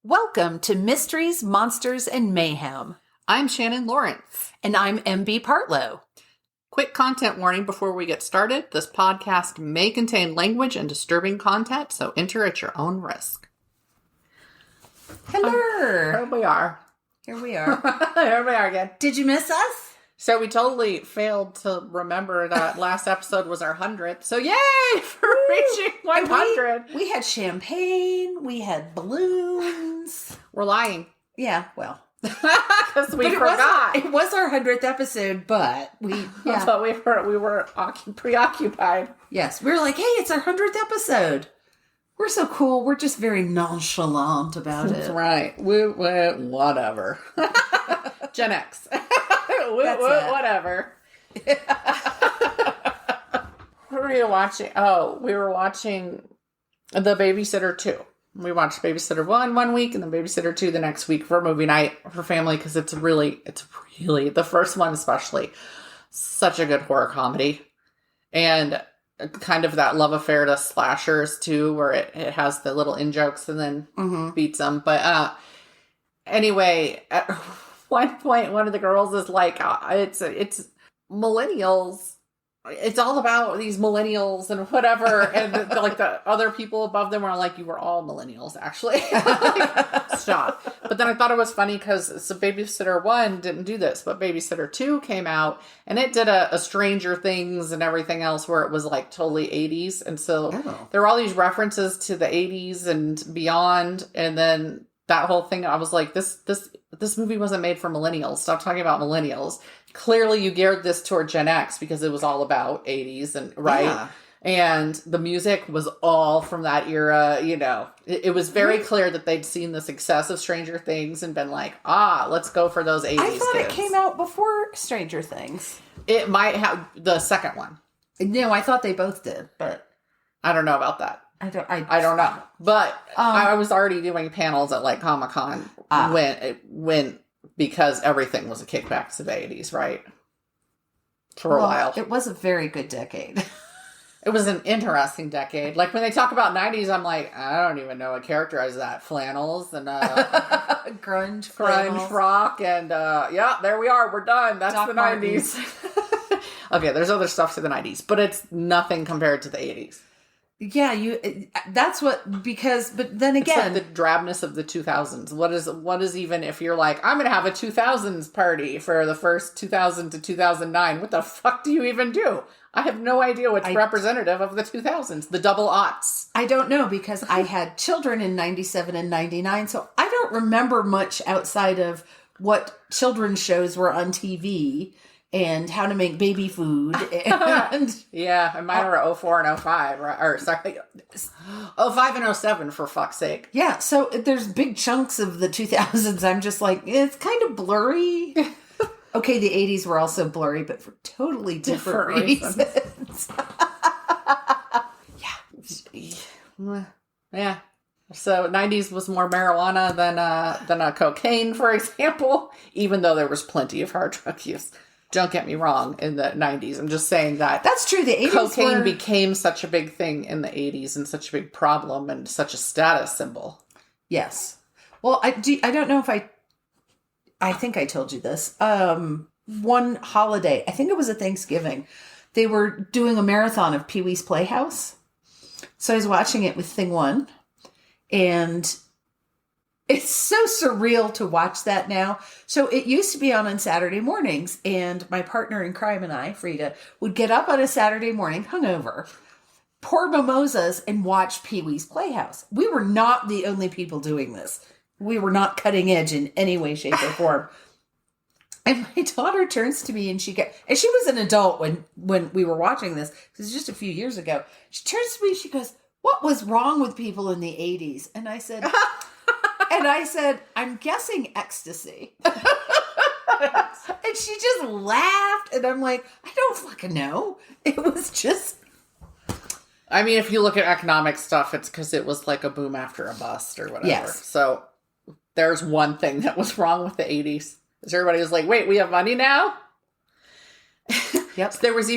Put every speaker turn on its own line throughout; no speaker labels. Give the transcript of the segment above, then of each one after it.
Welcome to Mysteries, Monsters, and Mayhem.
I'm Shannon Lawrence.
And I'm MB Partlow.
Quick content warning before we get started. This podcast may contain language and disturbing content, so enter at your own risk.
Hello.
Here we are.
Here we are.
Here we are again.
Did you miss us?
So we totally failed to remember that last episode was our 100th. So yay for reaching 100.
We had champagne. We had balloons.
We're lying.
Yeah, well.
Because we forgot.
It was our 100th episode, but we
were preoccupied.
Yes, we were like, hey, it's our 100th episode. We're so cool. We're just very nonchalant about it.
That's right. Whatever. Gen X. Whatever. What were you watching? Oh, we were watching The Babysitter 2. We watched Babysitter 1 one week and then Babysitter 2 the next week for movie night for family because it's really, the first one especially, such a good horror comedy. And kind of that love affair to slashers too, where it has the little in-jokes and then beats them. But anyway, at one point, one of the girls is like, it's millennials. It's all about these millennials and whatever. And the other people above them are like, you were all millennials, actually. Stop. But then I thought it was funny because Babysitter 1 didn't do this, but Babysitter 2 came out and it did a Stranger Things and everything else where it was like totally 80s. And so there were all these references to the 80s and beyond. And then that whole thing, I was like, this movie wasn't made for millennials. Stop talking about millennials. Clearly you geared this toward Gen X because it was all about 80s and right. Yeah. And the music was all from that era. You know, it was very clear that they'd seen the success of Stranger Things and been like, let's go for those 80s
I thought
kids.
It came out before Stranger Things.
It might have the second one.
No, I thought they both did, but
I don't know about that.
I
don't know. But I was already doing panels at like Comic-Con when because everything was a kickback to the 80s, right? For a while.
It was a very good decade.
It was an interesting decade. Like when they talk about 90s, I'm like, I don't even know what characterizes that. Flannels and grunge rock and yeah, there we are. We're done. That's Doc the 90s. Okay, there's other stuff to the 90s, but it's nothing compared to the 80s.
Yeah, but then again,
it's like the drabness of the 2000s. What is even if you're like, I'm going to have a 2000s party for the first 2000 to 2009. What the fuck do you even do? I have no idea what's representative of the 2000s, the double aughts.
I don't know because I had children in 97 and 99, so I don't remember much outside of what children's shows were on TV. And how to make baby food. And
yeah, and mine were 04 and 05. Or sorry, 05 and 07 for fuck's sake.
Yeah, so there's big chunks of the 2000s. I'm just like, it's kind of blurry. Okay, the 80s were also blurry, but for totally different reasons.
Yeah. So 90s was more marijuana than cocaine, for example, even though there was plenty of hard drug use. Don't get me wrong, in the 90s. I'm just saying that.
That's true. The 80s
cocaine became such a big thing in the 80s and such a big problem and such a status symbol.
Yes. Well, I don't know if I think I told you this. One holiday, I think it was a Thanksgiving, they were doing a marathon of Pee-wee's Playhouse. So I was watching it with Thing One, and it's so surreal to watch that now. So it used to be on Saturday mornings, and my partner in crime and I, Frida, would get up on a Saturday morning, hungover, pour mimosas, and watch Pee-wee's Playhouse. We were not the only people doing this. We were not cutting edge in any way, shape, or form. And my daughter turns to me, and she was an adult when we were watching this. This was just a few years ago. She turns to me, she goes, "What was wrong with people in the 80s?" And I said... I'm guessing ecstasy. And she just laughed. And I'm like, I don't fucking know. It was just...
I mean, if you look at economic stuff, it's because it was like a boom after a bust or whatever.
Yes.
So there's one thing that was wrong with the 80s. Is everybody was like, wait, we have money now?
Yep.
So there was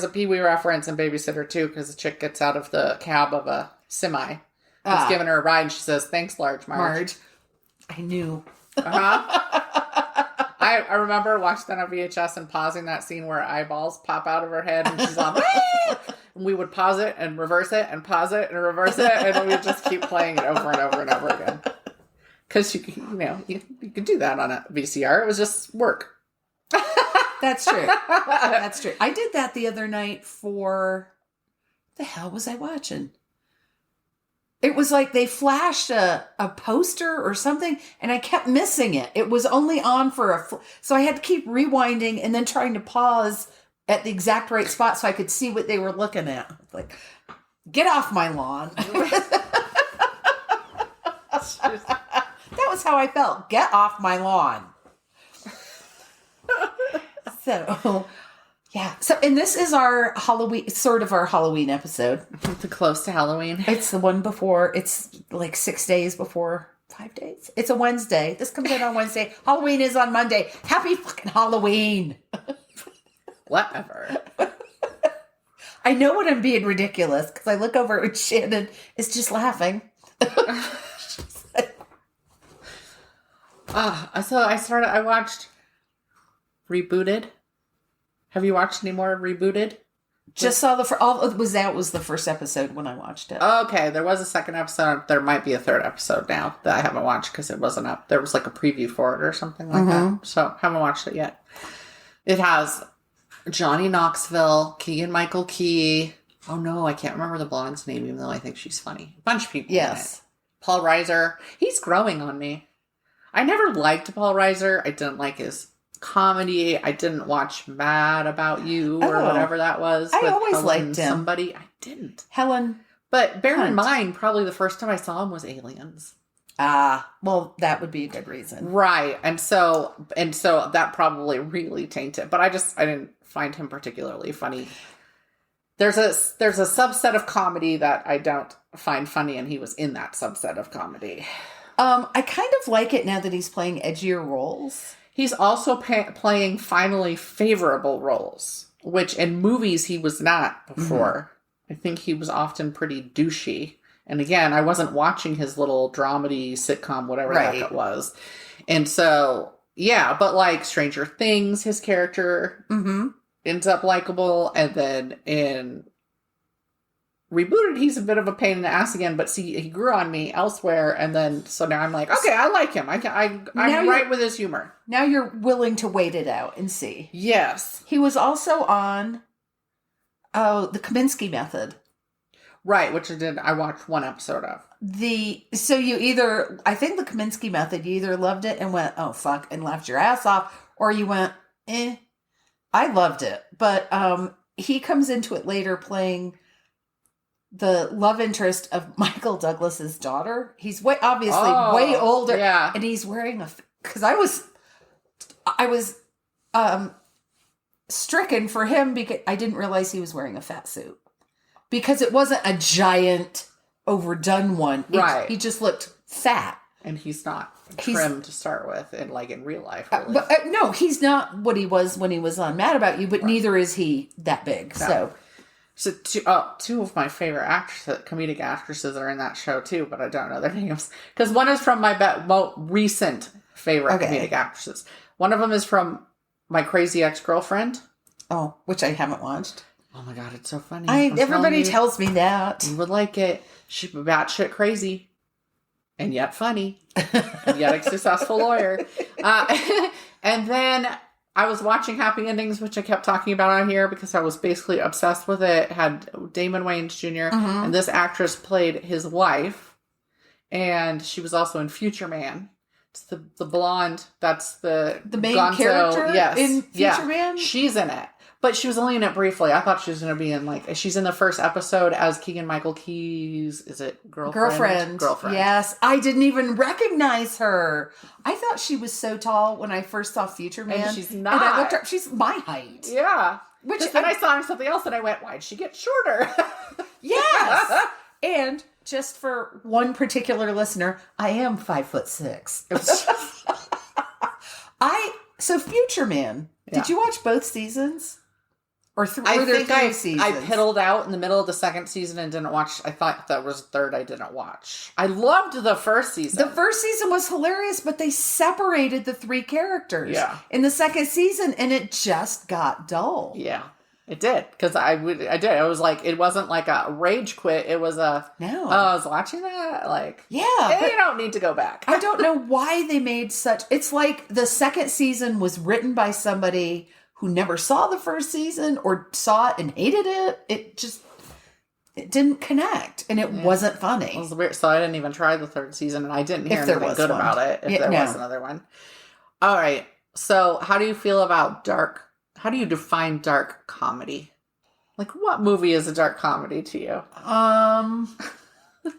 a Pee-wee reference in Babysitter 2 because the chick gets out of the cab of a semi. He's giving her a ride and she says, "Thanks, Marge.
I knew.
I remember watching that on VHS and pausing that scene where eyeballs pop out of her head and she's on. And we would pause it and reverse it and pause it and reverse it, and we would just keep playing it over and over and over again. Because you could do that on a VCR. It was just work.
That's true. That's true. I did that the other night for... The hell was I watching? It was like they flashed a poster or something, and I kept missing it. It was only on for so I had to keep rewinding and then trying to pause at the exact right spot so I could see what they were looking at. Like, get off my lawn. That was how I felt. Get off my lawn. So, yeah. So, and this is our Halloween, sort of our Halloween episode.
The close to Halloween.
It's the one before. It's like 6 days before. 5 days. It's a Wednesday. This comes out on Wednesday. Halloween is on Monday. Happy fucking Halloween.
Whatever.
I know when I'm being ridiculous because I look over and Shannon is just laughing.
So I watched Rebooted. Have you watched any more Rebooted?
Just saw was the first episode when I watched it.
Okay, there was a second episode. There might be a third episode now that I haven't watched because it wasn't up. There was like a preview for it or something like that. So haven't watched it yet. It has Johnny Knoxville, Keegan-Michael Key. Oh no, I can't remember the blonde's name, even though I think she's funny. A bunch of people.
Yes.
In it. Paul Reiser. He's growing on me. I never liked Paul Reiser. I didn't like his comedy. I didn't watch Mad About You or whatever that was.
I always liked him.
Somebody. I didn't.
Helen.
But bear in mind, probably the first time I saw him was Aliens.
Well, that would be a good reason.
Right. And so that probably really tainted. But I didn't find him particularly funny. There's a subset of comedy that I don't find funny, and he was in that subset of comedy.
I kind of like it now that he's playing edgier roles.
He's also playing finally favorable roles, which in movies he was not before. I think he was often pretty douchey. And again, I wasn't watching his little dramedy sitcom, whatever the heck it was. And so, yeah, but like Stranger Things, his character ends up likable. And then in Rebooted, he's a bit of a pain in the ass again, but see, he grew on me elsewhere. And then, so now I'm like, okay, I like him. I'm right with his humor.
Now you're willing to wait it out and see.
Yes.
He was also on, the Kaminsky Method.
Right, which I watched one episode of.
So you either, I think the Kaminsky Method, you either loved it and went, oh fuck, and laughed your ass off, or you went, I loved it. But he comes into it later playing the love interest of Michael Douglas's daughter. He's obviously way older.
Yeah.
And he's wearing because I was stricken for him because I didn't realize he was wearing a fat suit. Because it wasn't a giant, overdone one.
Right.
He just looked fat.
And he's not trim to start with, in real life. Really.
But no, he's not what he was when he was on Mad About You, but neither is he that big. No.
So two of my favorite comedic actresses are in that show too, but I don't know their names. Because one is from my most recent favorite comedic actresses. One of them is from My Crazy Ex-Girlfriend.
Oh, which I haven't watched.
Oh my God, it's so funny.
Everybody tells me that.
You would like it. She's batshit crazy. And yet funny. And yet a successful lawyer. And then I was watching Happy Endings, which I kept talking about on here because I was basically obsessed with it. It had Damon Wayans Jr. And this actress played his wife. And she was also in Future Man. It's the blonde. That's the
main
Gonzo.
character in Future Man?
She's in it. But she was only in it briefly. I thought she was going to be in, she's in the first episode as Keegan-Michael Key's, is it girlfriend? Girlfriend.
Yes. I didn't even recognize her. I thought she was so tall when I first saw Future Man.
And she's not.
And I looked her up. She's my height.
Yeah. Then I saw her in something else and I went, why'd she get shorter?
Yes. And just for one particular listener, I am 5'6". It was just, so Future Man. Did you watch both seasons? Or were there 3 seasons?
I piddled out in the middle of the second season and didn't watch. I thought that was third I didn't watch. I loved the first season.
The first season was hilarious, but they separated the 3 characters in the second season, and it just got dull.
Yeah, it did. Because I did. It was like, it wasn't like a rage quit. It was a,
no.
Oh, I was watching that. Like,
yeah.
You don't need to go back.
I don't know why they made such, it's like the second season was written by somebody who never saw the first season or saw it and hated it. It didn't connect, and it wasn't funny.
It was weird. So I didn't even try the third season, and I didn't hear anything good about it. If there was another one. All right. So how do you feel about how do you define dark comedy? Like, what movie is a dark comedy to you?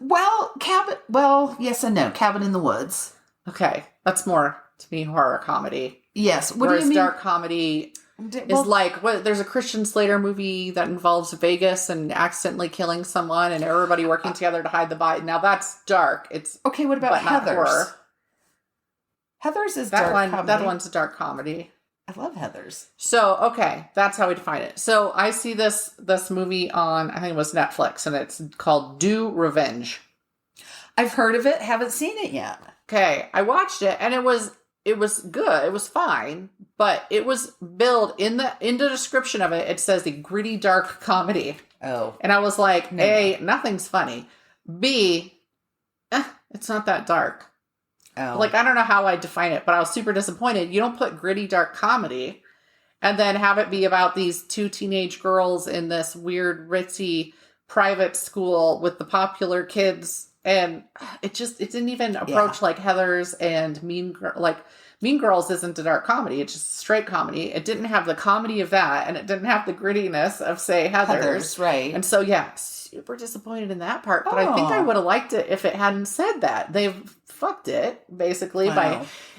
Well, yes and no. Cabin in the Woods.
Okay. That's more, to me, horror comedy.
Yes.
What do you mean? Dark comedy is like, there's a Christian Slater movie that involves Vegas and accidentally killing someone and everybody working together to hide the body. Now that's dark. It's
okay. What about Heathers? Heathers is dark comedy.
That one's a dark comedy.
I love Heathers.
So, okay, that's how we define it. So I see this movie on, I think it was Netflix, and it's called Do Revenge.
I've heard of it, haven't seen it yet.
Okay, I watched it, and it was good. It was fine, but it was billed in the description of it. It says a gritty, dark comedy.
Oh,
and I was like, A, nothing's funny. B, it's not that dark.
Oh.
Like, I don't know how I define it, but I was super disappointed. You don't put gritty, dark comedy and then have it be about these 2 teenage girls in this weird, ritzy private school with the popular kids. And it didn't even approach like Heathers and Mean Girls isn't a dark comedy. It's just a straight comedy. It didn't have the comedy of that, and it didn't have the grittiness of, say, Heathers.
Right.
And so, super disappointed in that part. But I think I would have liked it if it hadn't said that. They've fucked it, basically.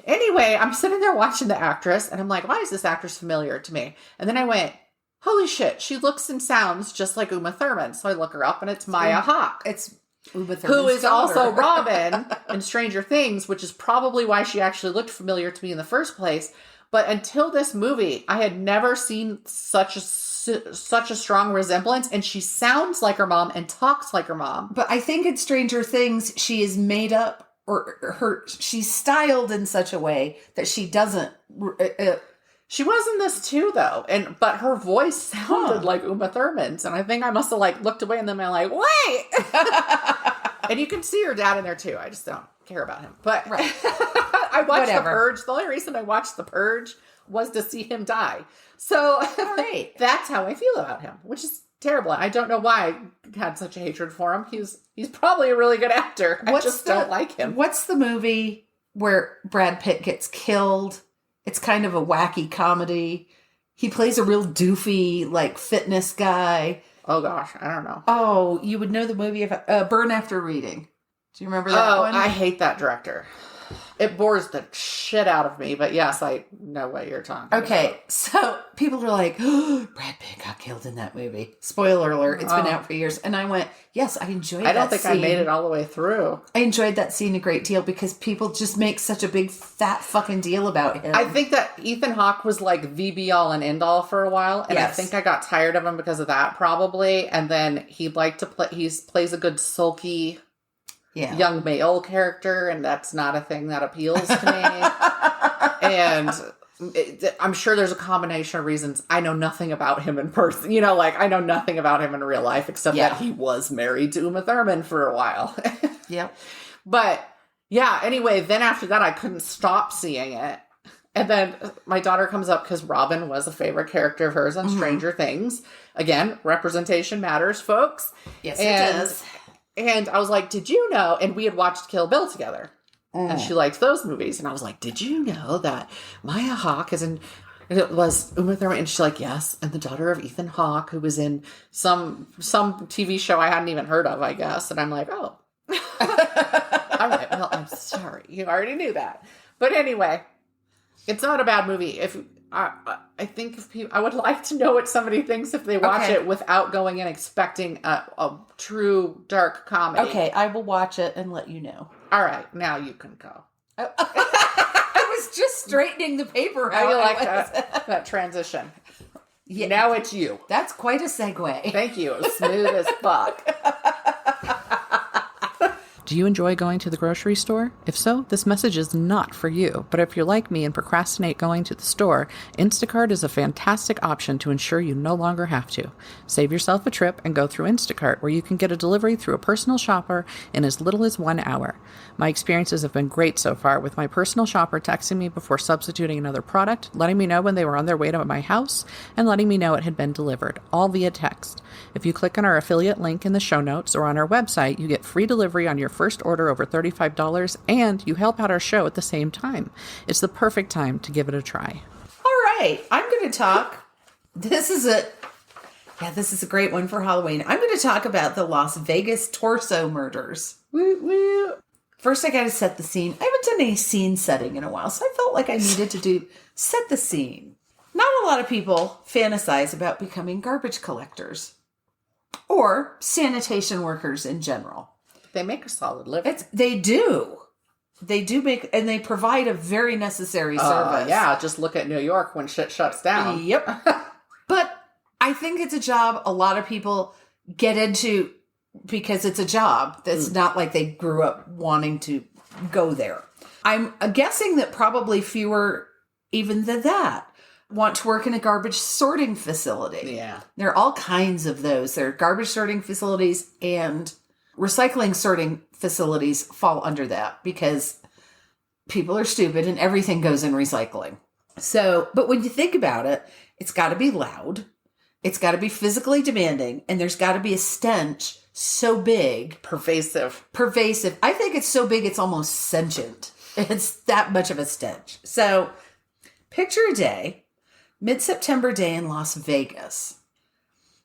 Anyway, I'm sitting there watching the actress, and I'm like, why is this actress familiar to me? And then I went, holy shit, she looks and sounds just like Uma Thurman. So I look her up, and it's Maya Hawke.
It's Uma Thurman's
who is
daughter.
also Robin in Stranger Things, which is probably why she actually looked familiar to me in the first place. But until this movie, I had never seen such a strong resemblance, and she sounds like her mom and talks like her mom.
But I think in Stranger Things, she is made up, or she's styled in such a way that she doesn't.
She was in this too, though, but her voice sounded like Uma Thurman's, and I think I must have looked away, and then I'm like, wait. And you can see her dad in there too. I just don't care about him. But I watched The Purge. The only reason I watched The Purge was to see him die. So that's how I feel about him, which is terrible. I don't know why I had such a hatred for him. He's probably a really good actor. I just don't like him.
What's the movie where Brad Pitt gets killed? It's kind of a wacky comedy. He plays a real doofy, fitness guy.
Oh, gosh. I don't know.
Oh, you would know the movie if Burn After Reading. Do you remember that one?
Oh, I hate that director. It bores the shit out of me, but yes, I know what you're talking about.
Okay, so people are like, oh, Brad Pitt got killed in that movie. Spoiler alert, it's been out for years. And I went, yes, I enjoyed that scene. I don't think I
made it all the way through.
I enjoyed that scene a great deal because people just make such a big fat fucking deal about him.
I think that Ethan Hawke was like the be all and end all for a while. And I think I got tired of him because of that probably. And then he plays a good sulky young male character, and that's not a thing that appeals to me. And I'm sure there's a combination of reasons. I know nothing about him in person. I know nothing about him in real life except that he was married to Uma Thurman for a while.
Yep.
But anyway, then after that, I couldn't stop seeing it. And then my daughter comes up because Robin was a favorite character of hers on Stranger Things. Again, representation matters, folks.
Yes, it does.
And I was like, did you know? And we had watched Kill Bill together. And she liked those movies. And I was like, did you know that Maya Hawke it was Uma Thurman? And she's like, yes. And the daughter of Ethan Hawke, who was in some TV show I hadn't even heard of, I guess. And I'm like, oh. All right. Well, I'm sorry. You already knew that. But anyway, it's not a bad movie. I think I would like to know what somebody thinks if they watch it without going in expecting a true dark comedy.
Okay, I will watch it and let you know.
All right, now you can go.
I was just straightening the paper out.
How do you like that transition?
Yeah.
Now it's you.
That's quite a segue.
Thank you. It was smooth as fuck. Do you enjoy going to the grocery store? If so, this message is not for you. But if you're like me and procrastinate going to the store, Instacart is a fantastic option to ensure you no longer have to. Save yourself a trip and go through Instacart, where you can get a delivery through a personal shopper in as little as 1 hour. My experiences have been great so far, with my personal shopper texting me before substituting another product, letting me know when they were on their way to my house, and letting me know it had been delivered, all via text. If you click on our affiliate link in the show notes or on our website, you get free delivery on your first order over $35, and you help out our show at the same time. It's the perfect time to give it a try.
All right. I'm going to talk. This is a great one for Halloween. I'm going to talk about the Las Vegas torso murders.
Woo woo.
First, I got to set the scene. I haven't done any scene setting in a while, so I felt like I needed to set the scene. Not a lot of people fantasize about becoming garbage collectors or sanitation workers in general.
They make a solid living.
They do. They do make, and they provide a very necessary service.
Yeah, just look at New York when shit shuts down.
Yep. But I think it's a job a lot of people get into because it's a job. That's not like they grew up wanting to go there. I'm guessing that probably fewer even than that want to work in a garbage sorting facility.
Yeah.
There are all kinds of those. There are garbage sorting facilities, and recycling sorting facilities fall under that because people are stupid and everything goes in recycling. So, but when you think about it, it's got to be loud. It's got to be physically demanding, and there's got to be a stench so big.
Pervasive.
I think it's so big it's almost sentient. It's that much of a stench. So, picture a day, mid-September day in Las Vegas.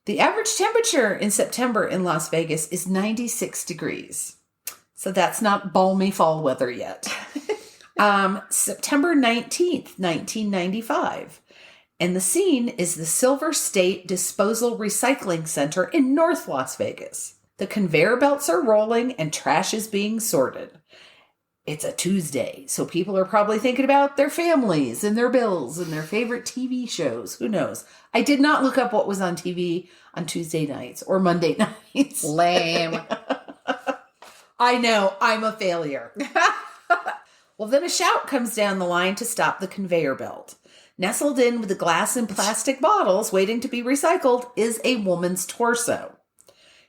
The average temperature in September in Las Vegas is 96 degrees. So that's not balmy fall weather yet. September 19th, 1995. And the scene is the Silver State Disposal Recycling Center in North Las Vegas. The conveyor belts are rolling and trash is being sorted. It's a Tuesday, so people are probably thinking about their families and their bills and their favorite TV shows. Who knows? I did not look up what was on TV on Tuesday nights or Monday nights.
Lame.
I know, I'm a failure. Well, then a shout comes down the line to stop the conveyor belt. Nestled in with the glass and plastic bottles waiting to be recycled is a woman's torso.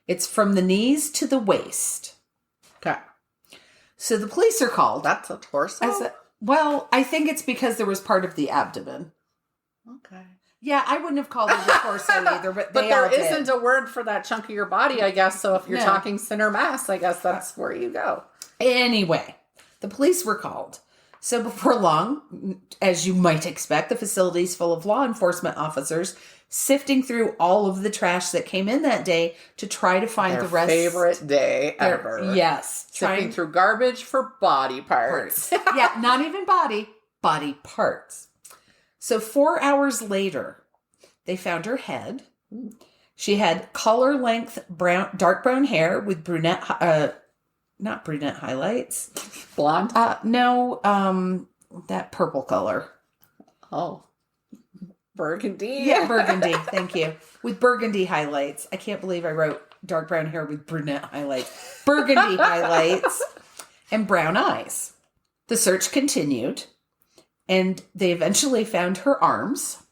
It's from the knees to the waist.
Okay.
So the police are called.
That's a torso?
Well, I think it's because there was part of the abdomen.
Okay.
Yeah, I wouldn't have called it a torso either, but
there isn't a word for that chunk of your body, I guess. So if you're
No.
talking center mass, I guess that's where you go.
Anyway, the police were called. So before long, as you might expect, the facility's full of law enforcement officers sifting through all of the trash that came in that day to try to find the rest.
Favorite day ever.
Yes.
Sifting through garbage for body parts.
Yeah, not even body parts. So 4 hours later, they found her head. She had collar length dark brown hair with not brunette highlights.
Blonde?
No, that purple color.
Oh. Burgundy?
Yeah, burgundy. Thank you. With burgundy highlights. I can't believe I wrote dark brown hair with brunette highlights. Burgundy highlights and brown eyes. The search continued, and they eventually found her arms.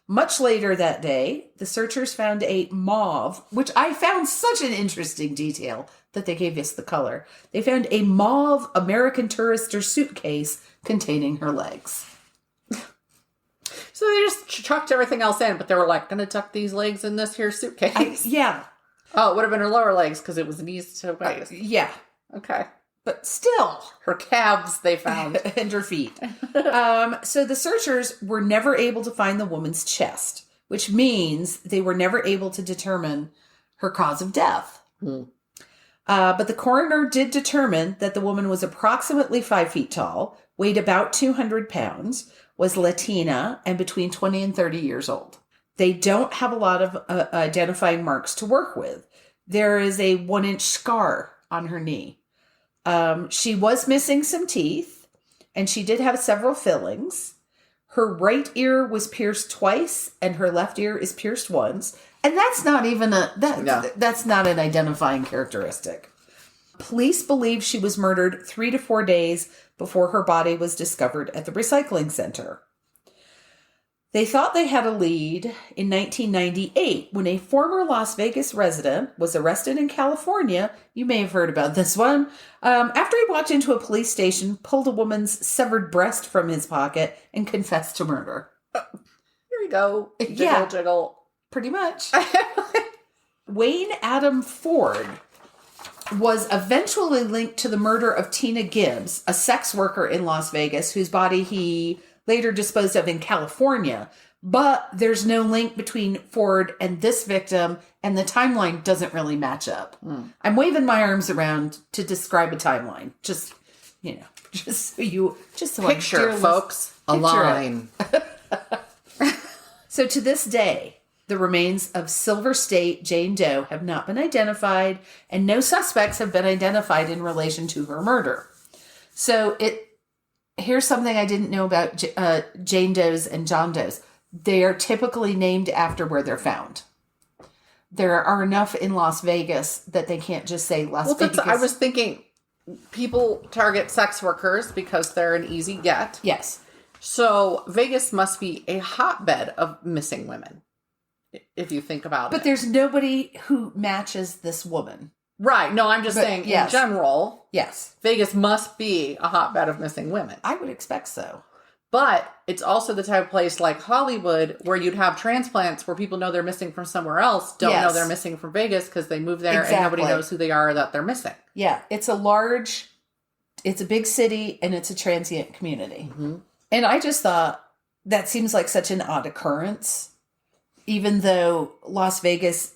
Much later that day, the searchers found a mauve, which I found such an interesting detail that they gave us the color. They found a mauve American Tourister suitcase containing her legs.
So they just chucked everything else in, but they were like, gonna tuck these legs in this here suitcase.
Yeah.
Oh, it would have been her lower legs because it was knees to waist.
Yeah.
Okay.
But still.
Her calves they found.
And her feet. So the searchers were never able to find the woman's chest, which means they were never able to determine her cause of death. But the coroner did determine that the woman was approximately 5 feet tall, weighed about 200 pounds, was Latina, and between 20 and 30 years old. They don't have a lot of identifying marks to work with. There is a 1-inch scar on her knee. She was missing some teeth, and she did have several fillings. Her right ear was pierced twice, and her left ear is pierced once. And that's not even that's not an identifying characteristic. Police believe she was murdered 3 to 4 days before her body was discovered at the recycling center. They thought they had a lead in 1998 when a former Las Vegas resident was arrested in California. You may have heard about this one. After he walked into a police station, pulled a woman's severed breast from his pocket, and confessed to murder.
Here we go. Jiggle, jiggle.
Pretty much. Wayne Adam Ford was eventually linked to the murder of Tina Gibbs, a sex worker in Las Vegas, whose body he later disposed of in California. But there's no link between Ford and this victim, and the timeline doesn't really match up. I'm waving my arms around to describe a timeline. Just so
picture, folks, a line.
So to this day, the remains of Silver State Jane Doe have not been identified, and no suspects have been identified in relation to her murder. So here's something I didn't know about Jane Doe's and John Doe's. They are typically named after where they're found. There are enough in Las Vegas that they can't just say Las Vegas.
I was thinking people target sex workers because they're an easy get.
Yes.
So Vegas must be a hotbed of missing women, if you think about it.
But there's nobody who matches this woman.
Right. No, I'm just saying in general.
Yes.
Vegas must be a hotbed of missing women.
I would expect so.
But it's also the type of place like Hollywood where you'd have transplants where people know they're missing from somewhere else, don't know they're missing from Vegas because they moved there and nobody knows who they are that they're missing.
Yeah. It's a big city and it's a transient community. Mm-hmm. And I just thought that seems like such an odd occurrence, even though Las Vegas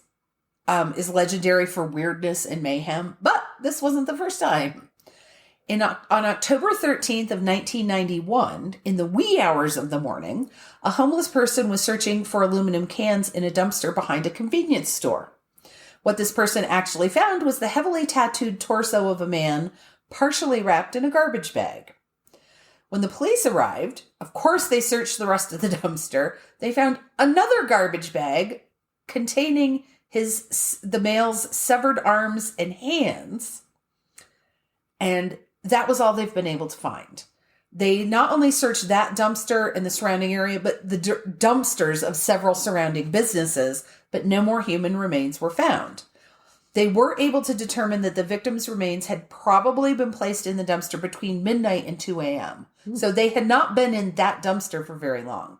is legendary for weirdness and mayhem. But this wasn't the first time. On October 13th of 1991, in the wee hours of the morning, a homeless person was searching for aluminum cans in a dumpster behind a convenience store. What this person actually found was the heavily tattooed torso of a man, partially wrapped in a garbage bag. When the police arrived, of course they searched the rest of the dumpster. They found another garbage bag containing the male's severed arms and hands. And that was all they've been able to find. They not only searched that dumpster and the surrounding area, but the dumpsters of several surrounding businesses, but no more human remains were found. They were able to determine that the victim's remains had probably been placed in the dumpster between midnight and 2 a.m. So they had not been in that dumpster for very long.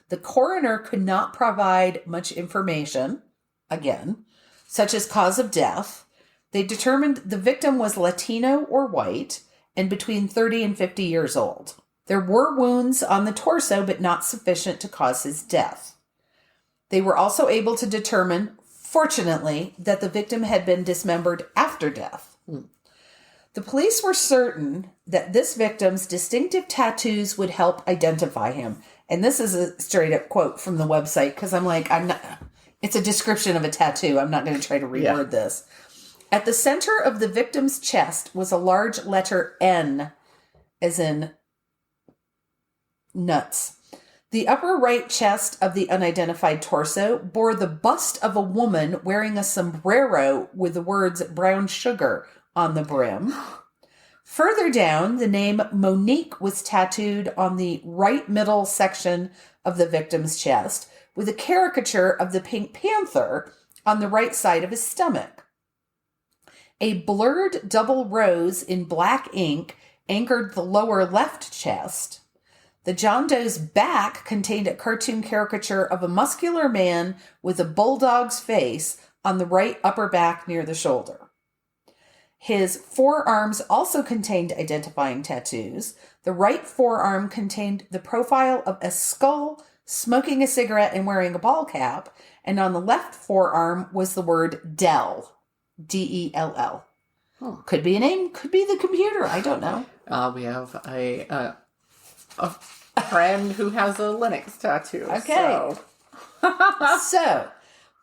The coroner could not provide much information, again, such as cause of death. They determined the victim was Latino or white and between 30 and 50 years old. There were wounds on the torso, but not sufficient to cause his death. They were also able to determine, fortunately, that the victim had been dismembered after death. The police were certain that this victim's distinctive tattoos would help identify him. And this is a straight up quote from the website because it's a description of a tattoo. I'm not going to try to reword this. At the center of the victim's chest was a large letter N, as in nuts. The upper right chest of the unidentified torso bore the bust of a woman wearing a sombrero with the words brown sugar on the brim. Further down, the name Monique was tattooed on the right middle section of the victim's chest with a caricature of the Pink Panther on the right side of his stomach. A blurred double rose in black ink anchored the lower left chest. The John Doe's back contained a cartoon caricature of a muscular man with a bulldog's face on the right upper back near the shoulder. His forearms also contained identifying tattoos. The right forearm contained the profile of a skull, smoking a cigarette and wearing a ball cap, and on the left forearm was the word Dell. Dell. Could be a name, could be the computer. I don't know.
We have a friend who has a Linux tattoo.
Okay. So,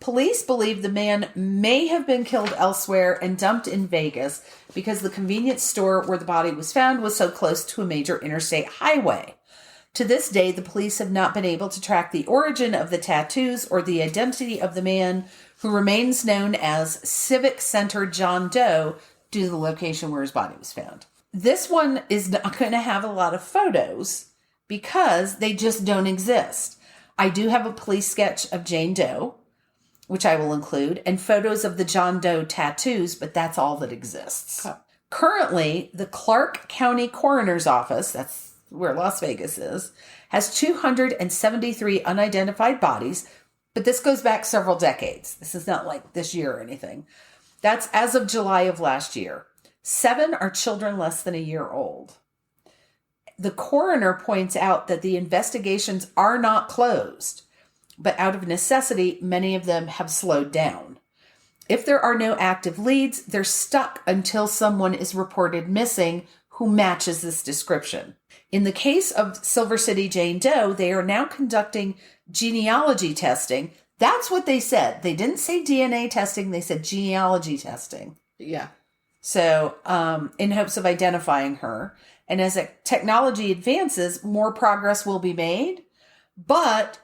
police believe the man may have been killed elsewhere and dumped in Vegas because the convenience store where the body was found was so close to a major interstate highway. To this day, the police have not been able to track the origin of the tattoos or the identity of the man who remains known as Civic Center John Doe due to the location where his body was found. This one is not going to have a lot of photos because they just don't exist. I do have a police sketch of Jane Doe, which I will include, and photos of the John Doe tattoos, but that's all that exists.
Oh.
Currently, the Clark County Coroner's Office, that's where Las Vegas is, has 273 unidentified bodies, but this goes back several decades. This is not like this year or anything. That's as of July of last year. 7 are children less than a year old. The coroner points out that the investigations are not closed, but out of necessity, many of them have slowed down. If there are no active leads, they're stuck until someone is reported missing who matches this description. In the case of Silver City Jane Doe, they are now conducting genealogy testing. That's what they said. They didn't say DNA testing. They said genealogy testing.
Yeah.
So, in hopes of identifying her. And as technology advances, more progress will be made. But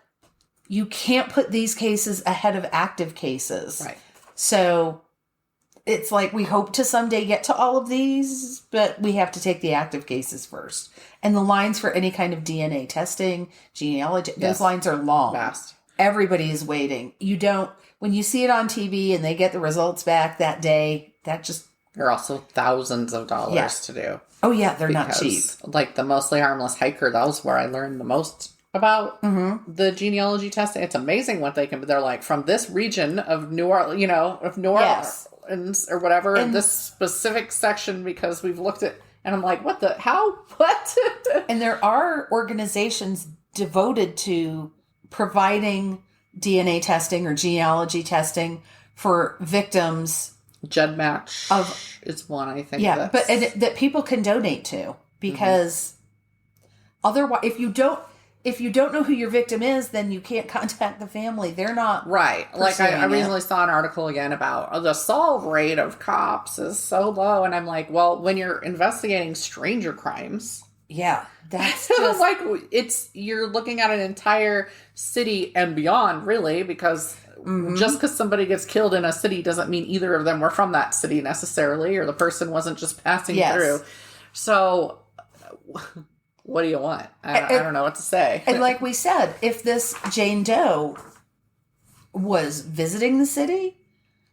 you can't put these cases ahead of active cases.
Right.
So it's like we hope to someday get to all of these, but we have to take the active cases first. And the lines for any kind of DNA testing, genealogy, those lines are long.
Vast.
Everybody is waiting. When you see it on TV and they get the results back that day, that just...
They're also thousands of dollars to do.
Oh yeah, they're not cheap.
Like the Mostly Harmless Hiker, that was where I learned the most about the genealogy testing. It's amazing what they can, they're like, from this region of New Orleans, Orleans or whatever, in this specific section, because we've looked at, and I'm like, what? And there are organizations devoted to providing DNA testing or genealogy testing for victims. GEDmatch is one, I think.
Yeah, but that people can donate to, because otherwise, if you don't know who your victim is, then you can't contact the family. They're not
right. Like I recently saw an article again about the solve rate of cops is so low, and I'm like, well, when you're investigating stranger crimes,
that's just
like you're looking at an entire city and beyond, really, because just because somebody gets killed in a city doesn't mean either of them were from that city necessarily, or the person wasn't just passing through. So what do you want? I don't know what to say.
And like we said, if this Jane Doe was visiting the city,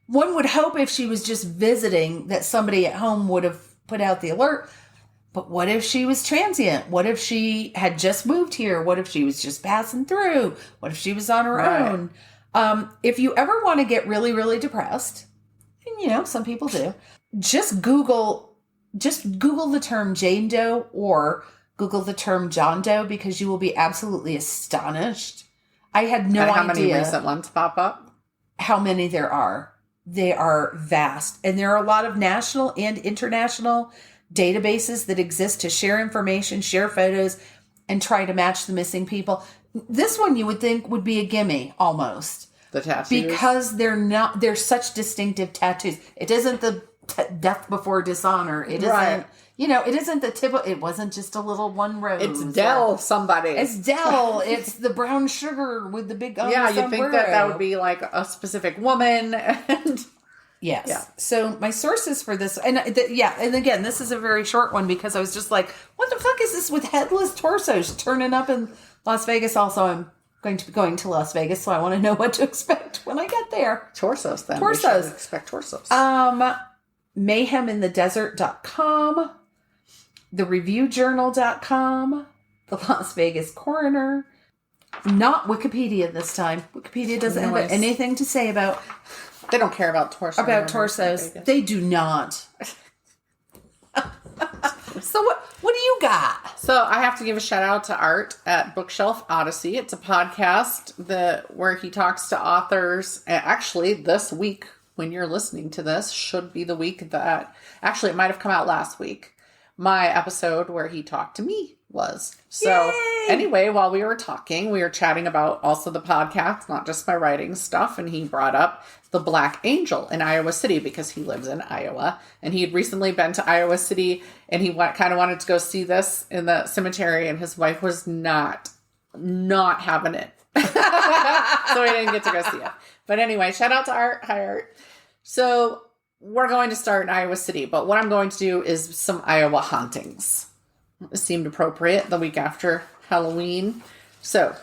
one would hope if she was just visiting that somebody at home would have put out the alert. But what if she was transient? What if she had just moved here? What if she was just passing through? What if she was on her own? If you ever want to get really, really depressed, and some people do, just Google the term Jane Doe or Google the term John Doe, because you will be absolutely astonished. I had no idea
how many recent ones pop up.
How many there are. They are vast. And there are a lot of national and international databases that exist to share information, share photos, and try to match the missing people. This one you would think would be a gimme almost.
The tattoos?
Because they're such distinctive tattoos. It isn't the death before dishonor. It isn't, it isn't the tip. It wasn't just a little one rose.
It's Dell somebody.
It's Dell. It's the brown sugar with the big
you think that would be like a specific woman. And
yes. Yeah. So my sources for this, and again, this is a very short one because I was just like, what the fuck is this with headless torsos turning up in Las Vegas? Also, I'm going to be going to Las Vegas, so I want to know what to expect when I get there.
Torsos, then.
Torsos.
We should expect torsos.
Mayheminthedesert.com, thereviewjournal.com, the Las Vegas Coroner. Not Wikipedia this time. Wikipedia doesn't have anything to say about...
They don't care about torsos.
About torsos. They do not. So what do you got?
So I have to give a shout out to Art at Bookshelf Odyssey. It's a podcast where he talks to authors. Actually, this week, when you're listening to this, should be the week that... Actually, it might have come out last week. My episode where he talked to me was. So
Yay!
anyway, while we were talking, we were chatting about also the podcast, not just my writing stuff. And he brought up the Black Angel in Iowa City because he lives in Iowa. And he had recently been to Iowa City and he kind of wanted to go see this in the cemetery. And his wife was not having it. So he didn't get to go see it. But anyway, shout out to Art. Hi, Art. So we're going to start in Iowa City. But what I'm going to do is some Iowa hauntings. It seemed appropriate the week after Halloween. So,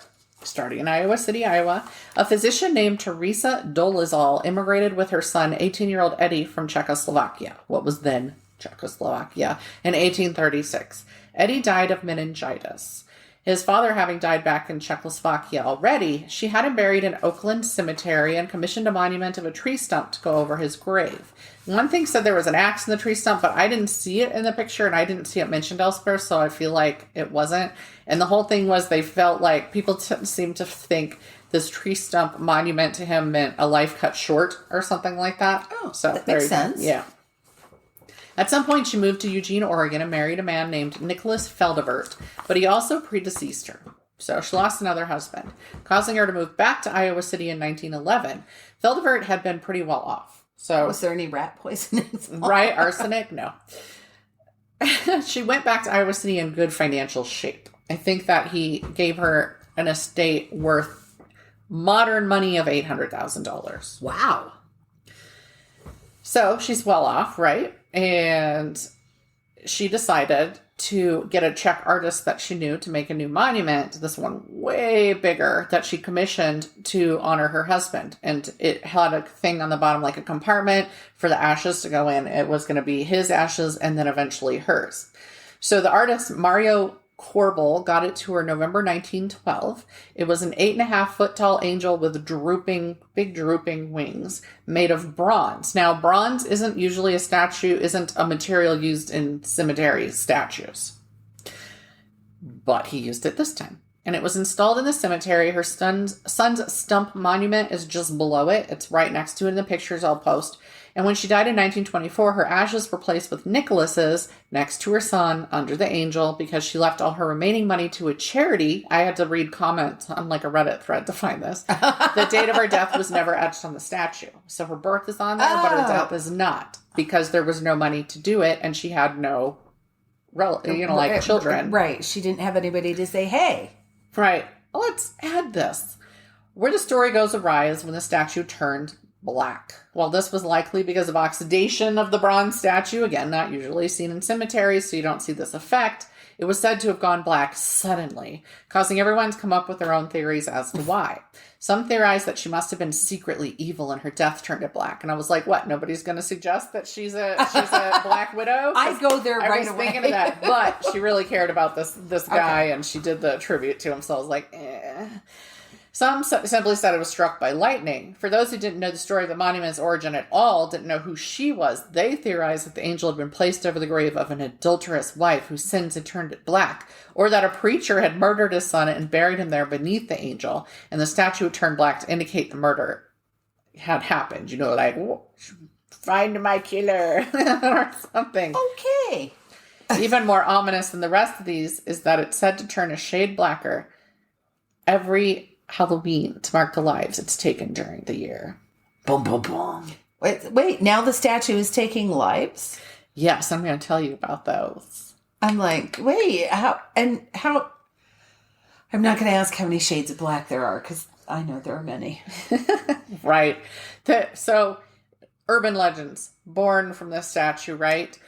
starting in Iowa City, Iowa, a physician named Teresa Dolezal immigrated with her son, 18-year-old Eddie, from Czechoslovakia, what was then Czechoslovakia, in 1836. Eddie died of meningitis. His father having died back in Czechoslovakia already, she had him buried in Oakland Cemetery and commissioned a monument of a tree stump to go over his grave. One thing said there was an axe in the tree stump, but I didn't see it in the picture and I didn't see it mentioned elsewhere, so I feel like it wasn't. And the whole thing was they felt like people seemed to think this tree stump monument to him meant a life cut short or something like that.
Oh,
so
that makes sense.
Yeah. At some point, she moved to Eugene, Oregon, and married a man named Nicholas Feldevert, but he also predeceased her. So she lost another husband, causing her to move back to Iowa City in 1911. Feldevert had been pretty well off. So
was there any rat poisoning?
Right? Arsenic? No. She went back to Iowa City in good financial shape. I think that he gave her an estate worth modern money of $800,000.
Wow.
So she's well off, right? And she decided to get a Czech artist that she knew to make a new monument, this one way bigger, that she commissioned to honor her husband. And it had a thing on the bottom, like a compartment for the ashes to go in. It was going to be his ashes and then eventually hers. So the artist, Mario Korbel, got it to her November 1912. It was an 8.5-foot tall angel with big drooping wings made of bronze. Now, bronze isn't usually isn't a material used in cemetery statues. But he used it this time. And it was installed in the cemetery. Her son's stump monument is just below it. It's right next to it in the pictures I'll post. And when she died in 1924, her ashes were placed with Nicholas's next to her son under the angel because she left all her remaining money to a charity. I had to read comments on like a Reddit thread to find this. The date of her death was never etched on the statue. So her birth is on there, but her death is not because there was no money to do it and she had no children.
Right. She didn't have anybody to say, hey.
Right. Well, let's add this. Where the story goes awry is when the statue turned black. Well, this was likely because of oxidation of the bronze statue. Again, not usually seen in cemeteries, so you don't see this effect. It was said to have gone black suddenly, causing everyone to come up with their own theories as to why. Some theorize that she must have been secretly evil and her death turned it black. And I was like, what? Nobody's going to suggest that she's a black widow?
I go there right away.
I was thinking of that. But she really cared about this guy, and she did the tribute to him. So I was like, eh. Some simply said it was struck by lightning. For those who didn't know the story of the monument's origin at all, didn't know who she was, they theorized that the angel had been placed over the grave of an adulterous wife whose sins had turned it black, or that a preacher had murdered his son and buried him there beneath the angel, and the statue had turned black to indicate the murder had happened. You know, like, find my killer, or something.
Okay.
Even more ominous than the rest of these is that it's said to turn a shade blacker every Halloween to mark the lives it's taken during the year.
Boom, boom, boom. Wait, now the statue is taking lives?
Yes, I'm going to tell you about those.
I'm like, wait, how? I'm not going to ask how many shades of black there are, because I know there are many.
Right. So, urban legends born from this statue, right?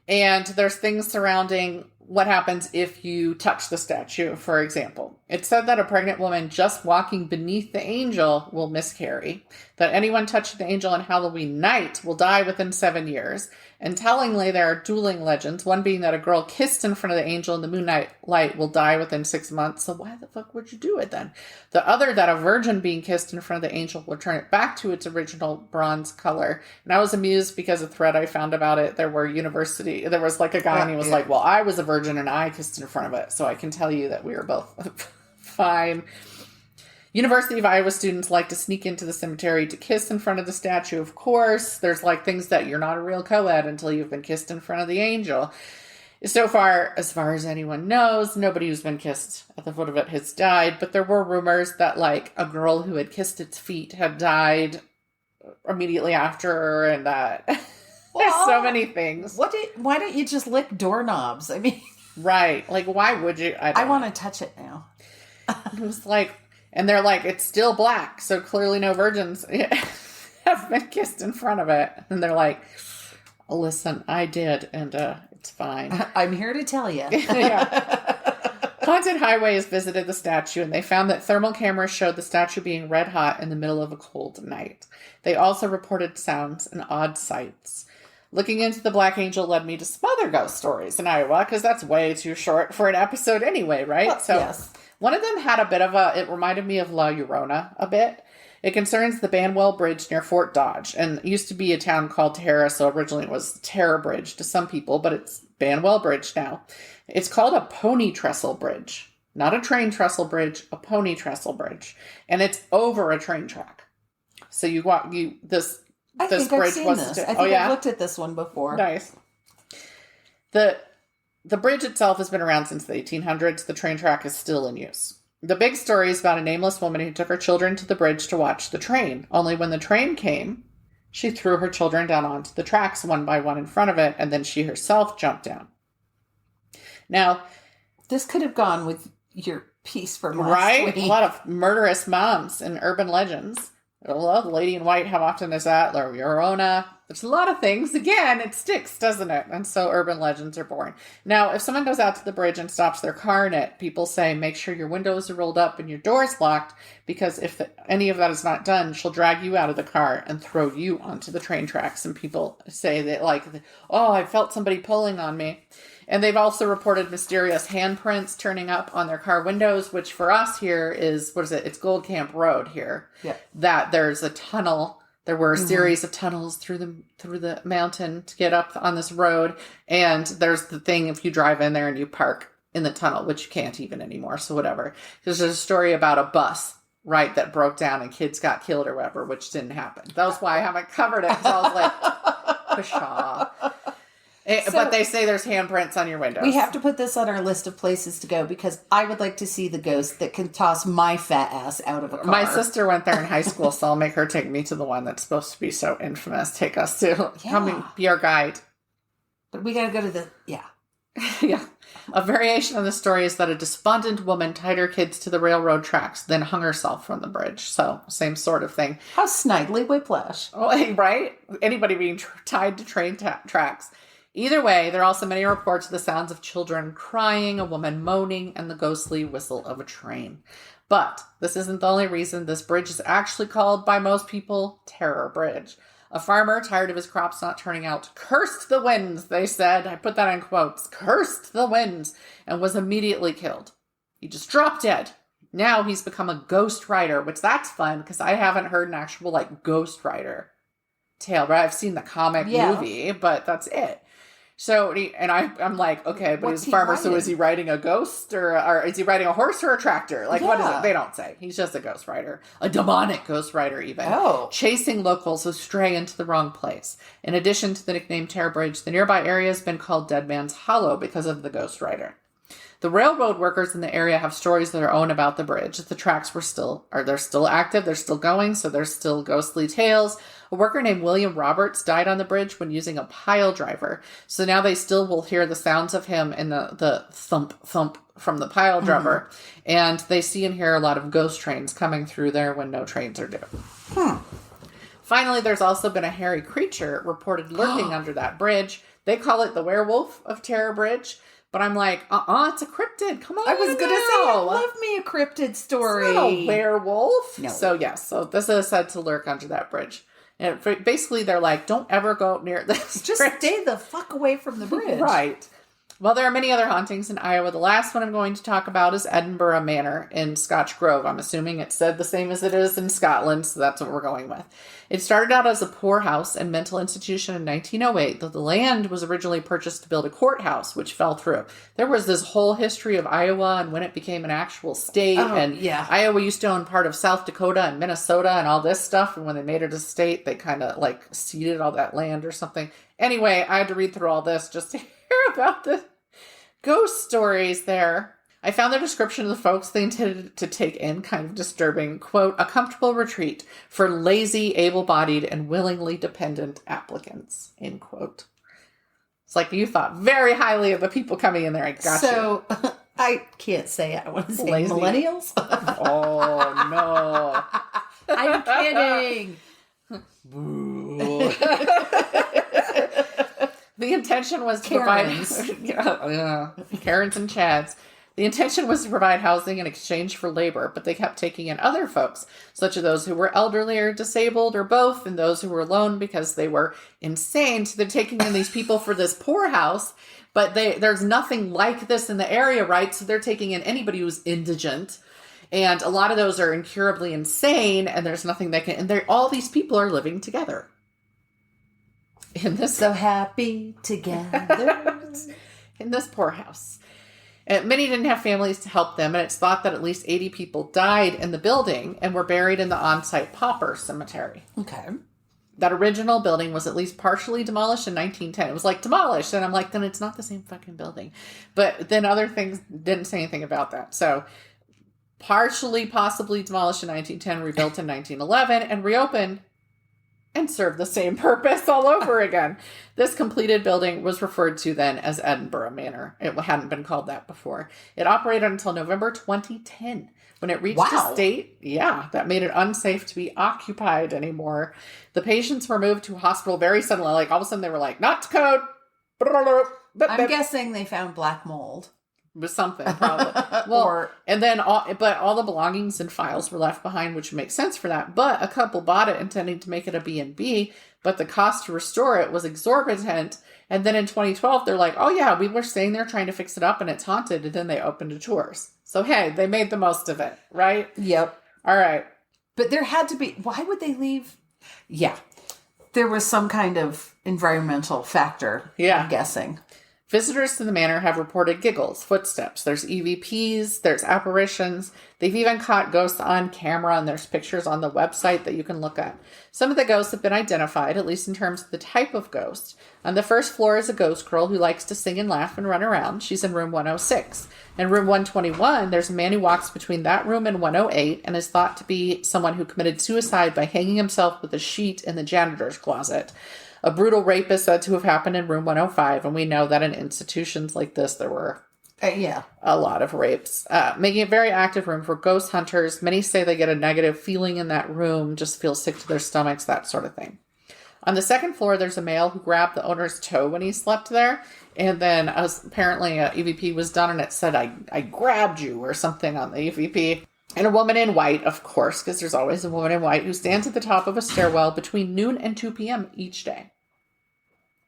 And there's things surrounding what happens if you touch the statue, for example. It's said that a pregnant woman just walking beneath the angel will miscarry, that anyone touching the angel on Halloween night will die within 7 years, and tellingly there are dueling legends, one being that a girl kissed in front of the angel in the moonlight light will die within 6 months, so why the fuck would you do it then? The other, that a virgin being kissed in front of the angel will turn it back to its original bronze color. And I was amused because a thread I found about it, there was like a guy and he was like, well, I was a virgin and I kissed in front of it, so I can tell you that we were both fine. University of Iowa students like to sneak into the cemetery to kiss in front of the statue, of course. There's like things that you're not a real co-ed until you've been kissed in front of the angel. So far as anyone knows, nobody who's been kissed at the foot of it has died, but there were rumors that, like, a girl who had kissed its feet had died immediately after, and that there's so many things.
Why don't you just lick doorknobs? I mean,
right. Like, why would you?
I want to touch it now.
It was like, and they're like, it's still black, so clearly no virgins have been kissed in front of it. And they're like, listen, I did, and it's fine.
I'm here to tell you.
Yeah. Haunted Highways visited the statue, and they found that thermal cameras showed the statue being red hot in the middle of a cold night. They also reported sounds and odd sights. Looking into the Black Angel led me to some other ghost stories in Iowa, because that's way too short for an episode anyway, right?
Well,
so
yes.
One of them had a bit of it reminded me of La Llorona a bit. It concerns the Banwell Bridge near Fort Dodge, and it used to be a town called Tara, so originally it was Tara Bridge to some people, but it's Banwell Bridge now. It's called a pony trestle bridge. Not a train trestle bridge, a pony trestle bridge. And it's over a train track. So this
I think
bridge
I've seen
was
this. I think I've looked at this one before.
Nice. The bridge itself has been around since the 1800s. The train track is still in use. The big story is about a nameless woman who took her children to the bridge to watch the train. Only when the train came, she threw her children down onto the tracks one by one in front of it, and then she herself jumped down. Now,
this could have gone with your piece from last
right?
week.
A lot of murderous moms and urban legends. Well, the Lady in White, how often is that? La Llorona. There's a lot of things. Again, it sticks, doesn't it? And so urban legends are born. Now, if someone goes out to the bridge and stops their car in it, people say, make sure your windows are rolled up and your door's locked, because if any of that is not done, she'll drag you out of the car and throw you onto the train tracks. And people say that, like, oh, I felt somebody pulling on me. And they've also reported mysterious handprints turning up on their car windows, which for us here is, what is it? It's Gold Camp Road here.
Yeah.
That there's a tunnel. There were a series of tunnels through the mountain to get up on this road. And there's the thing, if you drive in there and you park in the tunnel, which you can't even anymore. So whatever. There's a story about a bus, right, that broke down and kids got killed or whatever, which didn't happen. That was why I haven't covered it. Because I was like, pshaw. But they say there's handprints on your windows.
We have to put this on our list of places to go, because I would like to see the ghost that can toss my fat ass out of a car.
My sister went there in high school, so I'll make her take me to the one that's supposed to be so infamous. Take us to, come and be our guide.
But we got to go to the,
Yeah. A variation of the story is that a despondent woman tied her kids to the railroad tracks, then hung herself from the bridge. So, same sort of thing.
How snidely whiplash.
Oh, right? Anybody being tied to train tracks. Either way, there are also many reports of the sounds of children crying, a woman moaning, and the ghostly whistle of a train. But this isn't the only reason this bridge is actually called by most people Terror Bridge. A farmer, tired of his crops not turning out, cursed the winds, they said. I put that in quotes. Cursed the winds, and was immediately killed. He just dropped dead. Now he's become a ghost rider, which that's fun, because I haven't heard an actual, like, ghost rider tale. Right? I've seen the comic movie, but that's it. So, I'm like, okay, but he's a farmer, so is he riding a ghost, or is he riding a horse or a tractor? Like, what is it? They don't say. He's just a ghost rider. A demonic ghost rider, even.
Oh.
Chasing locals who stray into the wrong place. In addition to the nickname Terror Bridge, the nearby area has been called Dead Man's Hollow because of the ghost rider. The railroad workers in the area have stories of their own about the bridge. The tracks they're still active, they're still going, so there's still ghostly tales. A worker named William Roberts died on the bridge when using a pile driver. So now they still will hear the sounds of him and the thump, thump from the pile driver. Mm-hmm. And they see and hear a lot of ghost trains coming through there when no trains are due. Finally, there's also been a hairy creature reported lurking under that bridge. They call it the werewolf of Terror Bridge. But I'm like, it's a cryptid. Come on.
I was going to say, I love me a cryptid story.
It's not a werewolf.
No.
So, yes. So, this is said to lurk under that bridge. And basically, they're like, don't ever go near this
Just
bridge.
stay the fuck away from the bridge.
Right. Well, there are many other hauntings in Iowa. The last one I'm going to talk about is Edinburgh Manor in Scotch Grove. I'm assuming it's said the same as it is in Scotland, so that's what we're going with. It started out as a poorhouse and mental institution in 1908, though the land was originally purchased to build a courthouse, which fell through. There was this whole history of Iowa and when it became an actual state. Iowa used to own part of South Dakota and Minnesota and all this stuff. And when they made it a state, they kind of like ceded all that land or something. Anyway, I had to read through all this just to hear about ghost stories there. I found the description of the folks they intended to take in kind of disturbing. Quote, a comfortable retreat for lazy, able-bodied, and willingly dependent applicants, end quote. It's like you thought very highly of the people coming in there. I got you.
So, I can't say I want to say
Lazy.
millennials.
Oh, no.
I'm kidding.
The intention was to
Karens.
provide Karens and Chads. The intention was to provide housing in exchange for labor, but they kept taking in other folks, such as those who were elderly or disabled or both, and those who were alone because they were insane. So they're taking in these people for this poorhouse, but there's nothing like this in the area, right? So they're taking in anybody who's indigent. And a lot of those are incurably insane, and there's nothing that can... And all these people are living together. In this...
So happy together.
In this poorhouse. Many didn't have families to help them, and it's thought that at least 80 people died in the building and were buried in the on-site pauper cemetery.
Okay.
That original building was at least partially demolished in 1910. It was like demolished, and I'm like, then it's not the same fucking building. But then other things didn't say anything about that. So partially, possibly demolished in 1910, rebuilt in 1911, and reopened and served the same purpose all over again. This completed building was referred to then as Edinburgh Manor. It hadn't been called that before. It operated until November 2010, when it reached a state, that made it unsafe to be occupied anymore. The patients were moved to a hospital very suddenly. Like, all of a sudden, they were like, not to code.
I'm guessing they found black mold.
With something, probably. Well, and then all the belongings and files were left behind, which makes sense for that. But a couple bought it intending to make it a B&B, but the cost to restore it was exorbitant. And then in 2012, they're like, oh yeah, we were staying there trying to fix it up and it's haunted. And then they opened to tours. So hey, they made the most of it, right?
Yep.
All right.
But there had to be, why would they leave? Yeah. There was some kind of environmental factor, I'm guessing.
Visitors to the manor have reported giggles, footsteps. There's EVPs, there's apparitions. They've even caught ghosts on camera, and there's pictures on the website that you can look at. Some of the ghosts have been identified, at least in terms of the type of ghost. On the first floor is a ghost girl who likes to sing and laugh and run around. She's in room 106. In room 121, there's a man who walks between that room and 108 and is thought to be someone who committed suicide by hanging himself with a sheet in the janitor's closet. A brutal rape is said to have happened in room 105, and we know that in institutions like this, there were a lot of rapes. Making a very active room for ghost hunters. Many say they get a negative feeling in that room, just feel sick to their stomachs, that sort of thing. On the second floor, there's a male who grabbed the owner's toe when he slept there, and then apparently an EVP was done, and it said, I grabbed you, or something on the EVP. And a woman in white, of course, because there's always a woman in white, who stands at the top of a stairwell between noon and 2 p.m. each day.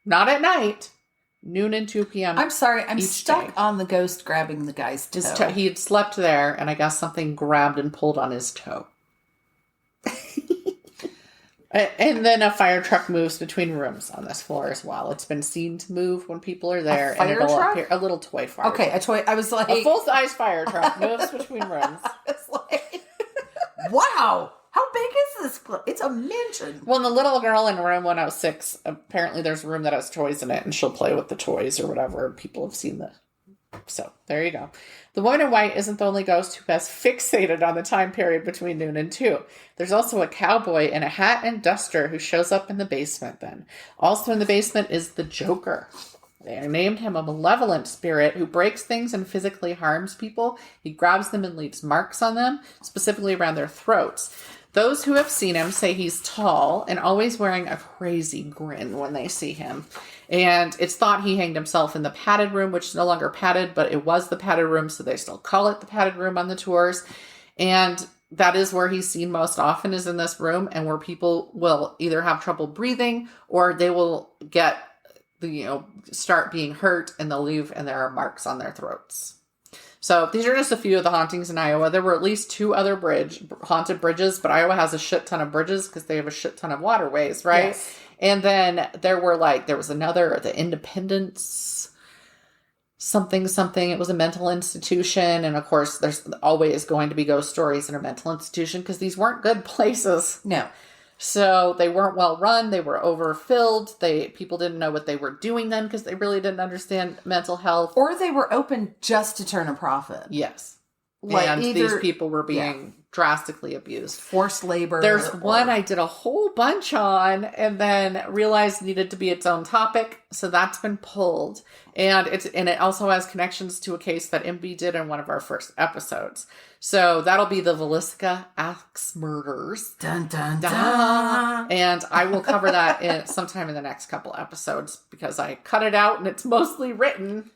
Not at night. Noon and 2 p.m.
I'm sorry. I'm stuck on the ghost grabbing the guy's toe.
He had slept there, and I guess something grabbed and pulled on his toe. And then a fire truck moves between rooms on this floor as well. It's been seen to move when people are there.
A fire truck?
A little toy fire truck.
A toy. I was like...
A full-size fire truck moves between rooms.
It's like... Wow! How big is this place? It's a mansion.
Well, the little girl in room 106, apparently there's a room that has toys in it, and she'll play with the toys or whatever. People have seen this. So, there you go. The woman in white isn't the only ghost who has fixated on the time period between noon and 2. There's also a cowboy in a hat and duster who shows up in the basement then. Also in the basement is the Joker. They named him a malevolent spirit who breaks things and physically harms people. He grabs them and leaves marks on them, specifically around their throats. Those who have seen him say he's tall and always wearing a crazy grin when they see him. And it's thought he hanged himself in the padded room, which is no longer padded, but it was the padded room, so they still call it the padded room on the tours. And that is where he's seen most often, is in this room, and where people will either have trouble breathing or they will get, start being hurt and they'll leave and there are marks on their throats. So these are just a few of the hauntings in Iowa. There were at least 2 other haunted bridges, but Iowa has a shit ton of bridges because they have a shit ton of waterways, right? Yes. And then there was another, the Independence something. It was a mental institution. And of course, there's always going to be ghost stories in a mental institution because these weren't good places.
No.
So they weren't well run. They were overfilled. People didn't know what they were doing then because they really didn't understand mental health.
Or they were open just to turn a profit.
Yes.
Like
and
either,
these people were being drastically abused.
Forced labor.
There's one I did a whole bunch on and then realized needed to be its own topic. So that's been pulled. And it also has connections to a case that MB did in one of our first episodes. So that'll be the Villisca Axe murders.
Dun, dun, dun.
And I will cover that sometime in the next couple episodes because I cut it out and it's mostly written.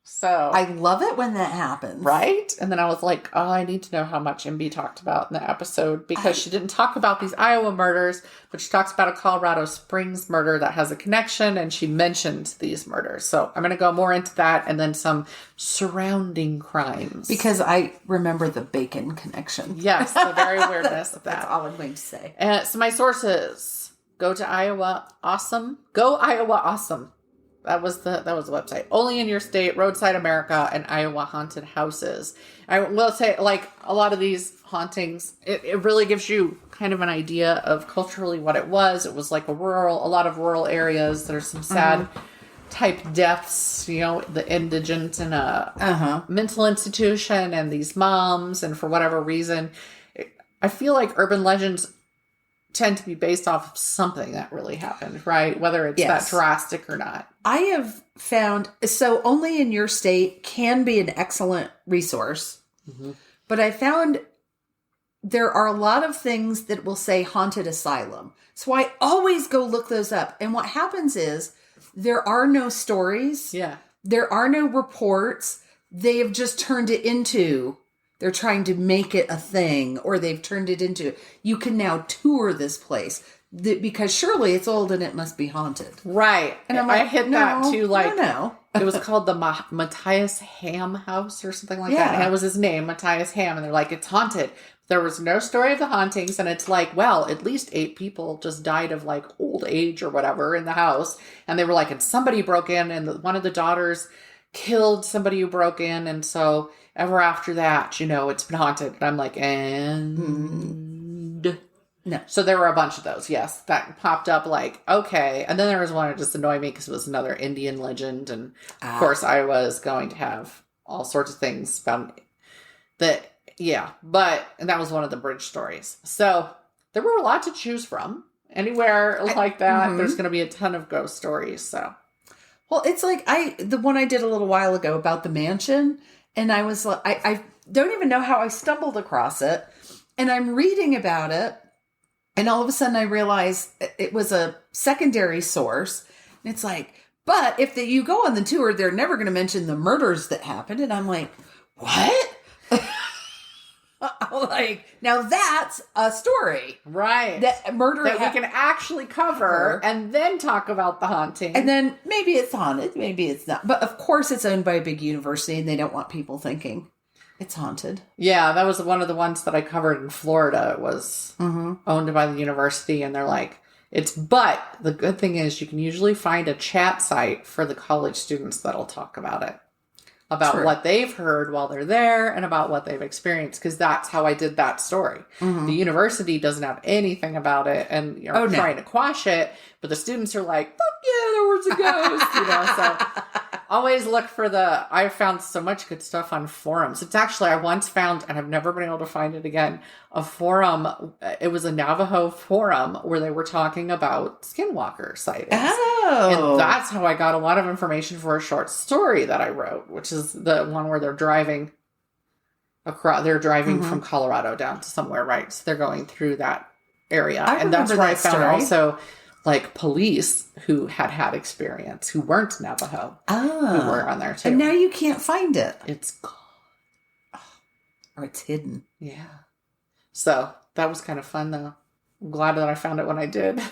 So
I love it when that happens.
Right? And then I was like, oh, I need to know how much MB talked about in the episode because she didn't talk about these Iowa murders, but she talks about a Colorado Springs murder that has a connection and she mentioned these murders. So I'm going to go more into that and then some surrounding crimes.
Because I remember the bacon connection.
Yes, the very weirdness of that.
That's all I'm going to say.
So my sources, go to Iowa Awesome. Go Iowa Awesome. That was the website. Only in Your State, Roadside America, and Iowa Haunted Houses. I will say, like, a lot of these hauntings, it really gives you kind of an idea of culturally what it was. It was like a lot of rural areas. There's some sad type deaths, the indigent in a mental institution and these moms, and for whatever reason. I feel like urban legends tend to be based off of something that really happened, right? Whether it's that drastic or not.
I have found, so Only in Your State can be an excellent resource, but I found there are a lot of things that will say haunted asylum. So I always go look those up. And what happens is there are no stories.
Yeah.
There are no reports. They have just turned it into, they're trying to make it a thing, or they've turned it into, you can now tour this place because surely it's old and it must be haunted.
Right.
And I'm like,
I hit that too. Like,
no.
It was called the Matthias Ham House or something like that. And that was his name, Matthias Ham. And they're like, it's haunted. There was no story of the hauntings. And it's like, well, at least 8 people just died of like old age or whatever in the house. And they were like, and somebody broke in and one of the daughters killed somebody who broke in. And so ever after that, it's been haunted. And I'm like, and no. So there were a bunch of those, yes, that popped up like, okay. And then there was one that just annoyed me because it was another Indian legend. And of course, Iowa is going to have all sorts of things found that, and that was one of the bridge stories. So there were a lot to choose from. Anywhere like that, there's going to be a ton of ghost stories. So,
well, it's like the one I did a little while ago about the mansion. And I was like, I don't even know how I stumbled across it. And I'm reading about it. And all of a sudden I realized it was a secondary source. And it's like, but if you go on the tour, they're never going to mention the murders that happened. And I'm like, what? Like, now that's a story.
Right.
That murder
that we can actually cover and then talk about the haunting.
And then maybe it's haunted, maybe it's not. But of course it's owned by a big university and they don't want people thinking it's haunted.
Yeah, that was one of the ones that I covered in Florida. It was owned by the university and they're like, but the good thing is you can usually find a chat site for the college students that'll talk about it. About what they've heard while they're there and about what they've experienced. Because that's how I did that story. The university doesn't have anything about it and trying to quash it. But the students are like, fuck yeah, there was a ghost. So always look for I found so much good stuff on forums. It's actually, I once found, and I've never been able to find it again, a forum. It was a Navajo forum where they were talking about skinwalker sightings.
Oh.
And that's how I got a lot of information for a short story that I wrote, which is the one where they're driving across, from Colorado down to somewhere, right? So they're going through that area. And that's where I found also like police who had experience, who weren't Navajo, who were on there too.
And now you can't find it.
It's gone.
Or it's hidden.
Yeah. So that was kind of fun though. I'm glad that I found it when I did.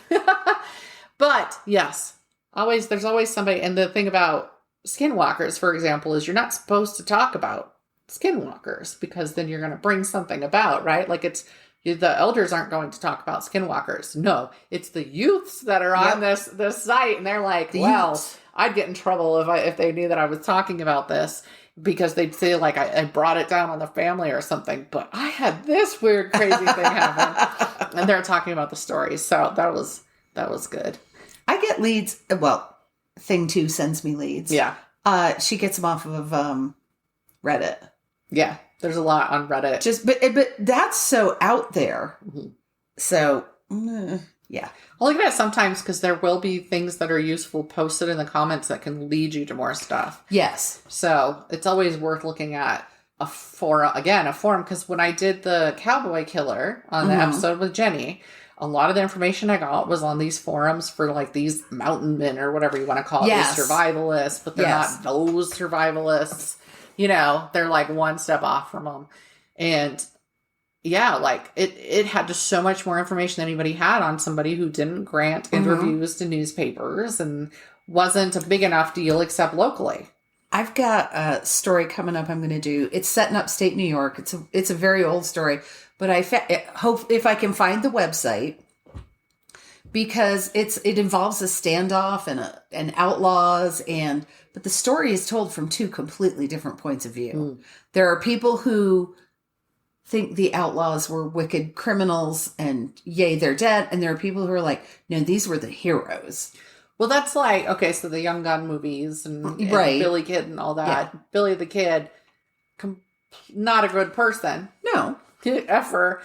But yes, there's always somebody. And the thing about skinwalkers, for example, is you're not supposed to talk about skinwalkers because then you're going to bring something about, right? Like the elders aren't going to talk about skinwalkers. No, it's the youths that are on this site. And they're like, youths. I'd get in trouble if they knew that I was talking about this. because they'd say like I brought it down on the family or something, but I had this weird crazy thing happen, and they're talking about the stories. So that was good.
I get leads. Well, Thing 2 sends me leads.
Yeah.
She gets them off of Reddit.
Yeah, there's a lot on Reddit.
But that's so out there.
Mm-hmm.
So yeah.
I'll look at it sometimes because there will be things that are useful posted in the comments that can lead you to more stuff.
Yes.
So it's always worth looking at a forum, because when I did the cowboy killer on the episode with Jenny, a lot of the information I got was on these forums for like these mountain men or whatever you want to call it, these survivalists, but they're not those survivalists. They're like one step off from them. And yeah, like it had just so much more information than anybody had on somebody who didn't grant interviews to newspapers and wasn't a big enough deal except locally.
I've got a story coming up I'm going to do. It's set in upstate New York. It's a very old story, but I hope if I can find the website, because it involves a standoff and outlaws, but the story is told from two completely different points of view. There are people who think the outlaws were wicked criminals and yay, they're dead. And there are people who are like, no, these were the heroes.
Well, that's like, okay, so the Young Gun movies and Billy Kid and all that. Yeah. Billy the Kid, not a good person.
No.
Ever.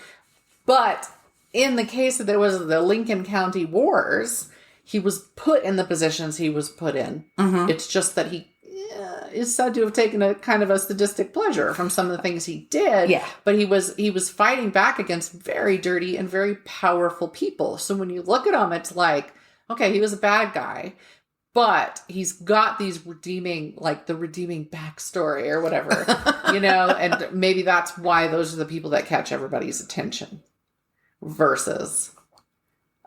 But in the case that there was the Lincoln County Wars, he was put in the positions he was put in. Mm-hmm. It's just that he is said to have taken a kind of a sadistic pleasure from some of the things he did.
Yeah.
But he was fighting back against very dirty and very powerful people. So when you look at him, it's like, okay, he was a bad guy, but he's got these redeeming backstory or whatever, and maybe that's why those are the people that catch everybody's attention versus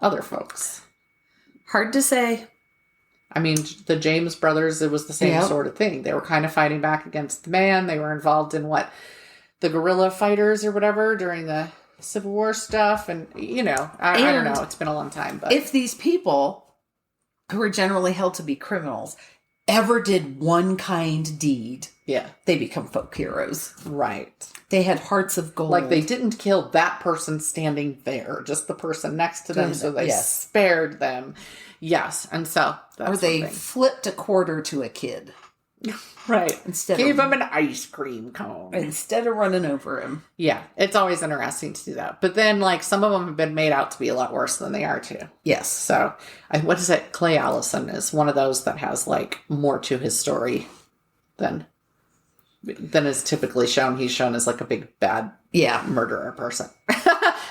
other folks.
Hard to say.
I mean, the James brothers, it was the same sort of thing. They were kind of fighting back against the man. They were involved in the guerrilla fighters or whatever during the Civil War stuff. And, I don't know. It's been a long time. But
if these people, who are generally held to be criminals, ever did one kind deed, they become folk heroes.
Right.
They had hearts of gold.
Like, they didn't kill that person standing there, just the person next to them, so they spared them. Yes, and so that's
or they flipped a quarter to a kid.
Right. Gave him an ice cream cone.
Instead of running over him.
Yeah, it's always interesting to do that. But then, some of them have been made out to be a lot worse than they are, too.
Yes.
So, what is it? Clay Allison is one of those that has, more to his story than is typically shown. He's shown as, a big, bad murderer person.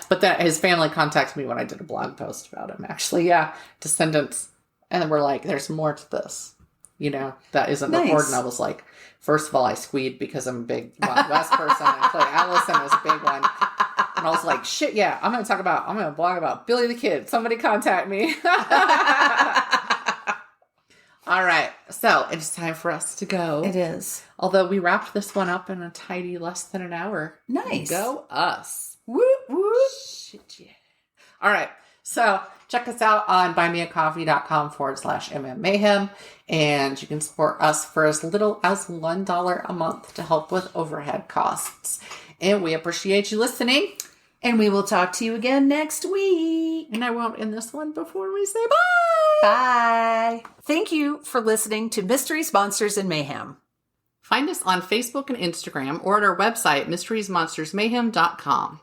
But then his family contacted me when I did a blog post about him, actually. Yeah, descendants. And then we're like, there's more to this. That isn't reported. And I was like, first of all, I squeed because I'm a big Wild West person, and Clay Allison was a big one. And I was like, shit, yeah, I'm going to blog about Billy the Kid. Somebody contact me. All right. So it's time for us to go.
It is.
Although we wrapped this one up in a tidy less than an hour.
Nice.
Go us.
Whoop, whoop.
Shit, yeah. All right. So check us out on buymeacoffee.com/mmmayhem. And you can support us for as little as $1 a month to help with overhead costs. And we appreciate you listening.
And we will talk to you again next week.
And I won't end this one before we say bye.
Bye. Thank you for listening to Mysteries, Monsters, and Mayhem.
Find us on Facebook and Instagram or at our website, mysteriesmonstersmayhem.com.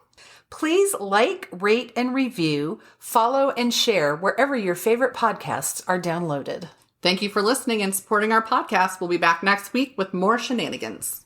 Please rate, and review, follow, and share wherever your favorite podcasts are downloaded.
Thank you for listening and supporting our podcast. We'll be back next week with more shenanigans.